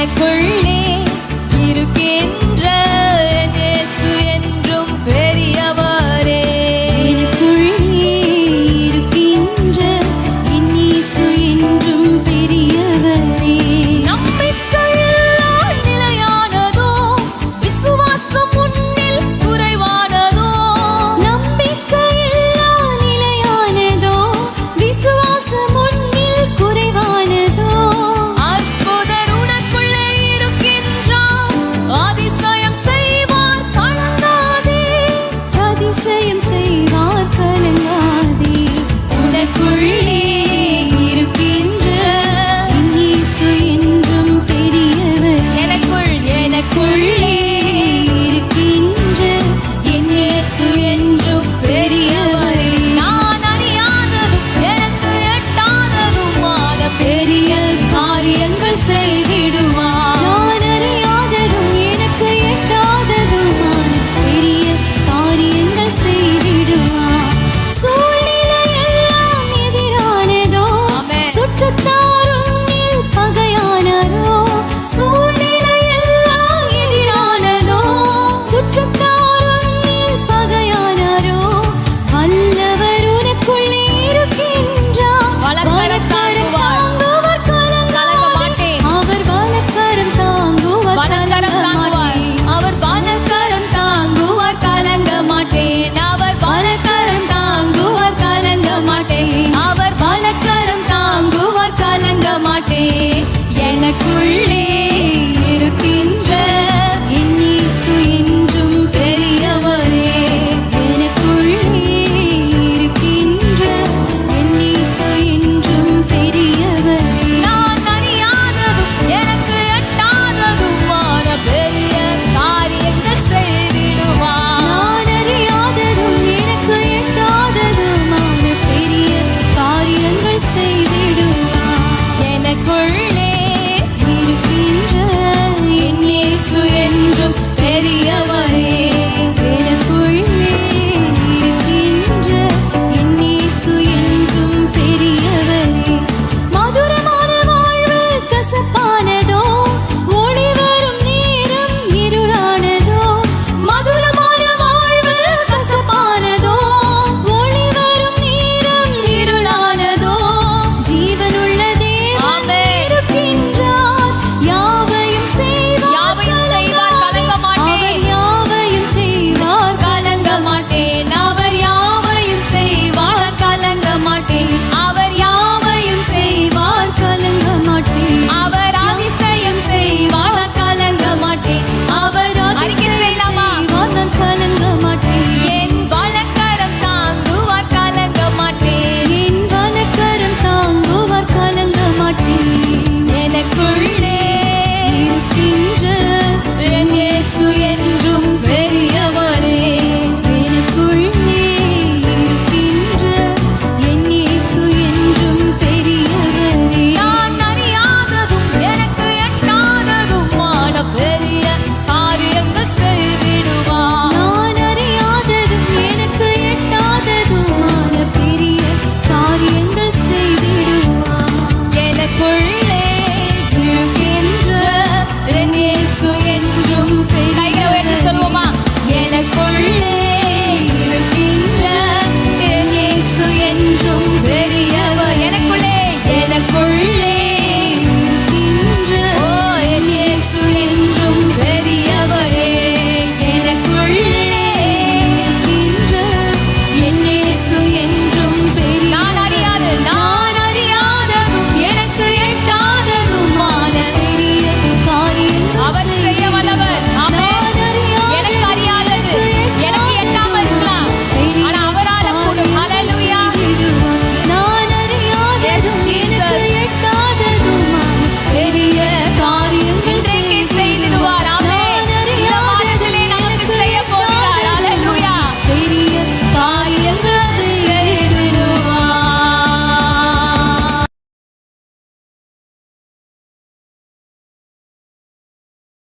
எனக்குள்ளே இருக்கின்ற இயேசு என்றும் பெரியவரே. எனக்குள்ளே இருக்கின்ற என் இயேசு என்றும் பெரியவரே. நம்பிக்கையில்லா நிலையானதோ விசுவாசம் உன்னில் குறைவானதோ. நம்பிக்கையில்லா நிலையானதோ விசுவாசம் உன்னில் குறைவானதோ. அற்புதர் உனக்குள்ளே இருக்கின்றார், அதிசயம் செய்வார் கலங்காதே. அதிசயம் செய்வார் கலங்காதே. உனக்குள்ளே இருக்கின்ற என் இயேசு என்றும் பெரியவரே. எனக்குள்ளே இருக்கின்ற என் இயேசு என்றும் பெரியவரே. நான் அறியாததும் எனக்கு எட்டாததுமான பெரிய காரியங்கள் செய்திடுவார். நான் அறியாததும் எனக்கு எட்டாததுமான பெரிய காரியங்கள் செய்திடுவார். சூழ்நிலையெல்லாம் எதிரானதோ, ஆமென். சுற்றத்தார் உன்னில் பகையானதோ. சூழ்நிலையெல்லாம் எதிரானதோ, சுற்றத்தார் உன்னில் பகையானதோ. வல்லவர் உனக்குள்ளே இருக்கின்றார். வலக்கரம் தாங்குவார். தாங்குவார் கலங்க கலங்காதே. மாட்டேன். அவர் வலக்கரம் தாங்குவார் வலக்கரம் தாங்குவார். அவர் வலக்கரம் தாங்குவார் கலங்க மாட்டேன். அவர் வலக்கரம் தாங்குவார் கலங்க மாட்டேன். அவர் வலக்கரம் தாங்குவார் கலங்க மாட்டேன். எனக்குள்ளே